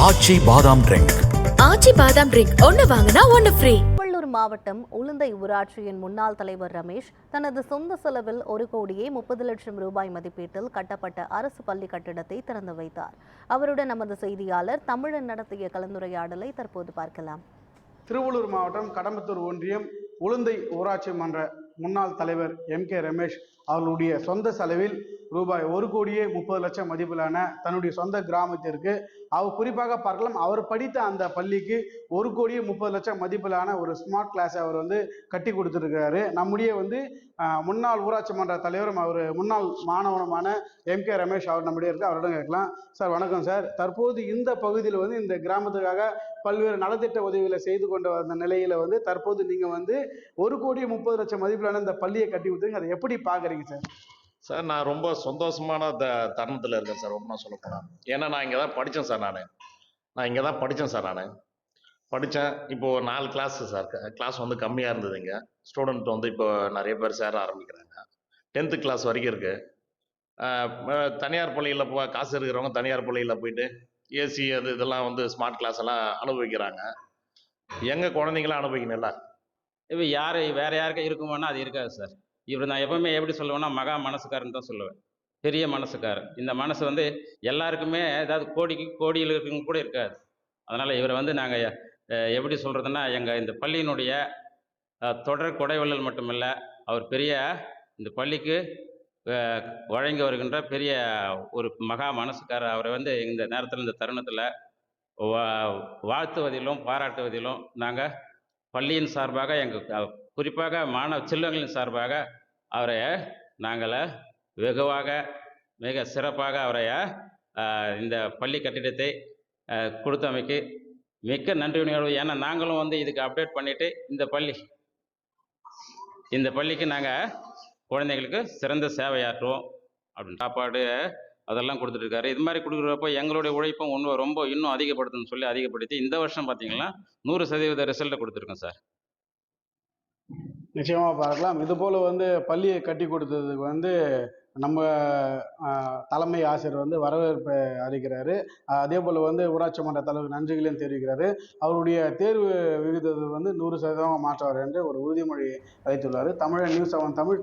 ஆச்சி பாதாம் ட்ரிங்க். ஆச்சி பாதாம் ட்ரிங்க் ஒன்னு வாங்கினா ஒன்னு ஃப்ரீ. திருவள்ளூர் மாவட்டம் உளுந்தை ஊராட்சியின் முன்னாள் தலைவர் ரமேஷ் தனது சொந்த செலவில் 1,30,00,000 ரூபாய் மதிப்பீட்டில் கட்டப்பட்ட அரசு பள்ளி கட்டிடத்தை திறந்து வைத்தார். அவருடன் நமது செய்தியாளர் தமிழன் நடத்திய கலந்துரையாடலை தற்போது பார்க்கலாம். திருவள்ளூர் மாவட்டம் கடம்பத்தூர் ஒன்றியம் உளுந்தை ஊராட்சி மன்ற முன்னாள் தலைவர் MK ரமேஷ் அவர்களுடைய சொந்த செலவில் ரூபாய் 1,30,00,000 மதிப்பிலான தன்னுடைய சொந்த கிராமத்திற்கு அவர் குறிப்பாக பார்க்கலாம், அவர் படித்த அந்த பள்ளிக்கு 1,30,00,000 மதிப்பிலான ஒரு ஸ்மார்ட் கிளாஸ் அவர் கட்டி கொடுத்துருக்கிறாரு. நம்முடைய முன்னாள் ஊராட்சி மன்ற தலைவரும் அவர் முன்னாள் மாணவனுமான MK ரமேஷ் அவர் நம்முடைய இருக்கு. அவரிடம் கேட்கலாம். சார் வணக்கம் சார். தற்போது இந்த பகுதியில் இந்த கிராமத்துக்காக பல்வேறு நலத்திட்ட உதவிகளை செய்து கொண்டு வந்த நிலையில தற்போது நீங்க 1,30,00,000 மதிப்பிலான இந்த பள்ளியை கட்டி கொடுத்துருங்க. அதை எப்படி பாக்குறீங்க சார்? சார் நான் ரொம்ப சந்தோஷமான தருணத்தில் இருக்கேன் சார். ரொம்ப நான் சொல்ல போனேன், ஏன்னா நான் இங்கே தான் படித்தேன் சார். நான் இங்கே தான் படித்தேன் சார். நான் படித்தேன். இப்போது 4 கிளாஸ் சார். கிளாஸ் கம்மியாக இருந்தது. இங்கே ஸ்டூடெண்ட் இப்போ நிறைய பேர் சேர ஆரம்பிக்கிறாங்க. 10th கிளாஸ் வரைக்கும் இருக்குது. தனியார் பள்ளியில் காசு இருக்கிறவங்க தனியார் பள்ளியில் போயிட்டு ஏசி இதெல்லாம் ஸ்மார்ட் கிளாஸ் எல்லாம் அனுபவிக்கிறாங்க. எங்கள் குழந்தைங்களாம் அனுபவிக்கணும்ல. இப்போ வேறு யாருக்கும் இருக்குமானா அது இருக்காது சார். இவர் நான் எப்பவுமே எப்படி சொல்லுவேன்னா மகா மனசுக்காரன் தான் சொல்லுவேன். பெரிய மனசுக்காரன். இந்த மனசு எல்லாருக்குமே ஏதாவது கோடியில் இருக்கவங்க கூட இருக்காது. அதனால் இவரை நாங்கள் எப்படி சொல்கிறதுன்னா, எங்கள் இந்த பள்ளியினுடைய தொடர் கொடைவள்ளல் மட்டுமில்ல, அவர் பெரிய இந்த பள்ளிக்கு வழங்கி வருகின்ற பெரிய ஒரு மகா மனசுக்காரர். அவரை இந்த நேரத்தில் இந்த தருணத்தில் வாழ்த்துவதிலும் பாராட்டுவதிலும் நாங்கள் பள்ளியின் சார்பாக எங்கள் குறிப்பாக மாணவ செல்வங்களின் சார்பாக அவரை நாங்கள் வெகுவாக மிக சிறப்பாக அவரை இந்த பள்ளி கட்டிடத்தை கொடுத்தமைக்கு மிக்க நன்றி உணர்வு. ஏன்னா நாங்களும் இதுக்கு அப்டேட் பண்ணிவிட்டு இந்த பள்ளிக்கு நாங்கள் குழந்தைங்களுக்கு சிறந்த சேவையாற்றுவோம் அப்படின்னு சாப்பாடு அதெல்லாம் கொடுத்துட்ருக்காரு. இது மாதிரி கொடுக்குறப்போ எங்களுடைய உழைப்பும் இன்னும் அதிகப்படுத்தணும்னு சொல்லி அதிகப்படுத்தி இந்த வருஷம் பார்த்தீங்கன்னா 100% ரிசல்ட்டை கொடுத்துருக்கோம் சார். நிச்சயமாக பார்க்கலாம். இது போல் பள்ளியை கட்டி கொடுத்ததுக்கு நம்ம தலைமை ஆசிரியர் வரவேற்பை அறிவிக்கிறாரு. அதே போல் ஊராட்சி மன்ற தலைவர் நன்றிகளையும் தெரிவிக்கிறாரு. அவருடைய தேர்வு விகிதத்தை 100% மாற்றுவார் என்று ஒரு உறுதிமொழி அளித்துள்ளார். தமிழன் நியூஸ் 7 தமிழ்